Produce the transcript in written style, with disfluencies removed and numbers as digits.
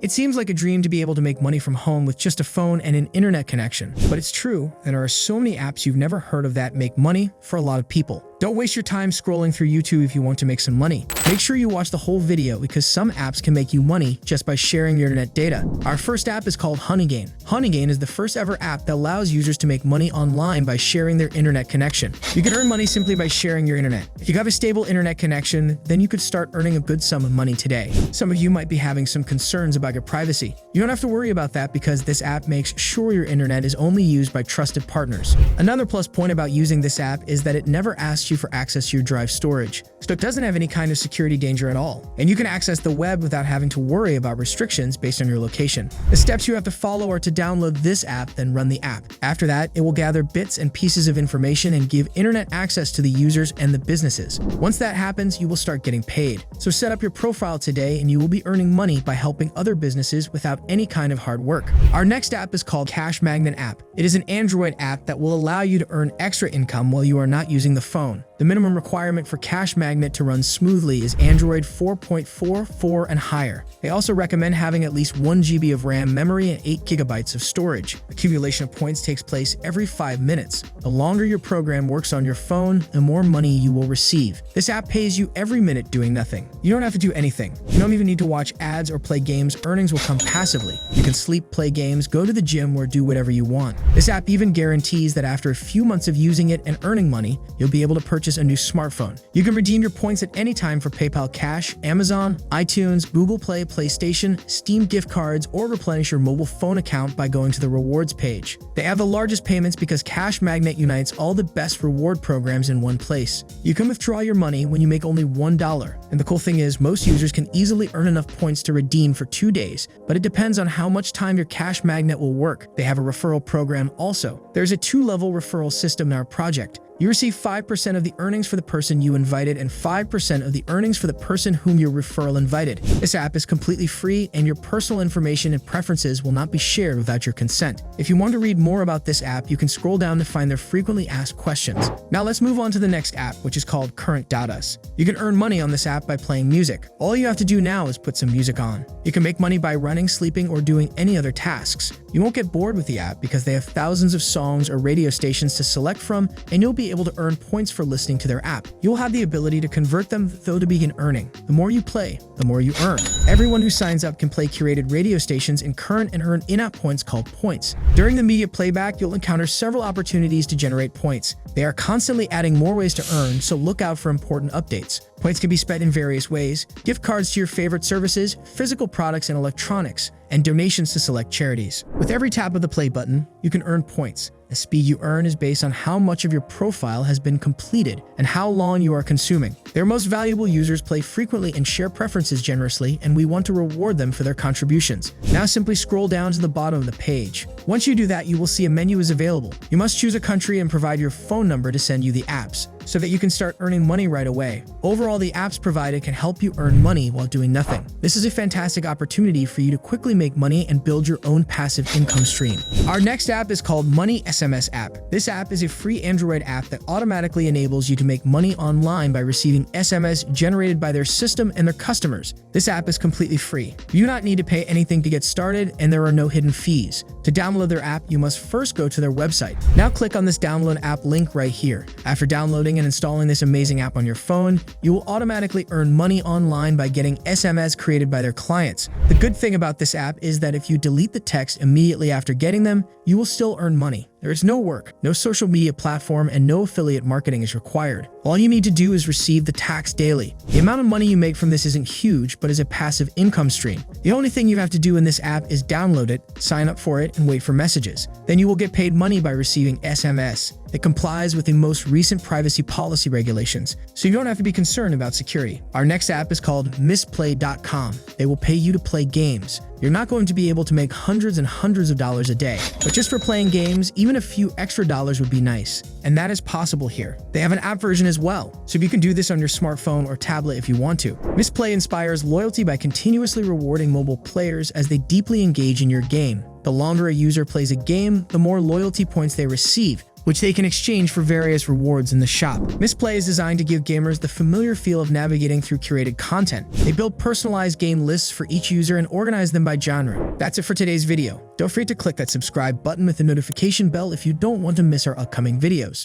It seems like a dream to be able to make money from home with just a phone and an internet connection. But it's true, there are so many apps you've never heard of that make money for a lot of people. Don't waste your time scrolling through YouTube if you want to make some money. Make sure you watch the whole video because some apps can make you money just by sharing your internet data. Our first app is called Honeygain. Honeygain is the first ever app that allows users to make money online by sharing their internet connection. You can earn money simply by sharing your internet. If you have a stable internet connection, then you could start earning a good sum of money today. Some of you might be having some concerns about your privacy. You don't have to worry about that because this app makes sure your internet is only used by trusted partners. Another plus point about using this app is that it never asks you for access to your drive storage, so it doesn't have any kind of security danger at all. And you can access the web without having to worry about restrictions based on your location. The steps you have to follow are to download this app, then run the app. After that, it will gather bits and pieces of information and give internet access to the users and the businesses. Once that happens, you will start getting paid. So set up your profile today and you will be earning money by helping other businesses without any kind of hard work. Our next app is called Cash Magnet app. It is an Android app that will allow you to earn extra income while you are not using the phone. The minimum requirement for Cash Magnet to run smoothly is Android 4.44 and higher. They also recommend having at least 1 GB of RAM memory and 8 GB of storage. Accumulation of points takes place every 5 minutes. The longer your program works on your phone, the more money you will receive. This app pays you every minute doing nothing. You don't have to do anything. You don't even need to watch ads or play games. Earnings will come passively. You can sleep, play games, go to the gym, or do whatever you want. This app even guarantees that after a few months of using it and earning money, you'll be able to purchase a new smartphone. You can redeem your points at any time for PayPal Cash, Amazon, iTunes, Google Play, PlayStation, Steam gift cards, or replenish your mobile phone account by going to the rewards page. They have the largest payments because Cash Magnet unites all the best reward programs in one place. You can withdraw your money when you make only $1. And the cool thing is, most users can easily earn enough points to redeem for 2 days, but it depends on how much time your Cash Magnet will work. They have a referral program also. There's a 2-level referral system in our project. You receive 5% of the earnings for the person you invited and 5% of the earnings for the person whom your referral invited. This app is completely free and your personal information and preferences will not be shared without your consent. If you want to read more about this app, you can scroll down to find their frequently asked questions. Now let's move on to the next app, which is called Current.us. You can earn money on this app by playing music. All you have to do now is put some music on. You can make money by running, sleeping, or doing any other tasks. You won't get bored with the app because they have thousands of songs or radio stations to select from, and you'll be able to earn points for listening to their app. You'll have the ability to convert them though to begin earning. The more you play, the more you earn. Everyone who signs up can play curated radio stations in Current and earn in-app points called points. During the media playback, you'll encounter several opportunities to generate points. They are constantly adding more ways to earn, so look out for important updates. Points can be spent in various ways: gift cards to your favorite services, physical products and electronics, and donations to select charities. With every tap of the play button, you can earn points. The speed you earn is based on how much of your profile has been completed and how long you are consuming. Their most valuable users play frequently and share preferences generously, and we want to reward them for their contributions. Now simply scroll down to the bottom of the page. Once you do that, you will see a menu is available. You must choose a country and provide your phone number to send you the apps, so that you can start earning money right away. Overall, the apps provided can help you earn money while doing nothing. This is a fantastic opportunity for you to quickly make money and build your own passive income stream. Our next app is called Money SMS app. This app is a free Android app that automatically enables you to make money online by receiving SMS generated by their system and their customers. This app is completely free. You do not need to pay anything to get started, and there are no hidden fees. To download their app, you must first go to their website. Now click on this download app link right here. After downloading and installing this amazing app on your phone, you will automatically earn money online by getting SMS created by their clients. The good thing about this app is that if you delete the text immediately after getting them, you will still earn money. There is no work, no social media platform, and no affiliate marketing is required. All you need to do is receive the tax daily. The amount of money you make from this isn't huge, but is a passive income stream. The only thing you have to do in this app is download it, sign up for it, and wait for messages. Then you will get paid money by receiving SMS. It complies with the most recent privacy policy regulations, so you don't have to be concerned about security. Our next app is called Misplay.com. They will pay you to play games. You're not going to be able to make hundreds and hundreds of dollars a day, but just for playing games, even a few extra dollars would be nice. And that is possible here. They have an app version as well, so you can do this on your smartphone or tablet if you want to. Misplay inspires loyalty by continuously rewarding mobile players as they deeply engage in your game. The longer a user plays a game, the more loyalty points they receive, which they can exchange for various rewards in the shop. Misplay is designed to give gamers the familiar feel of navigating through curated content. They build personalized game lists for each user and organize them by genre. That's it for today's video. Don't forget to click that subscribe button with the notification bell if you don't want to miss our upcoming videos.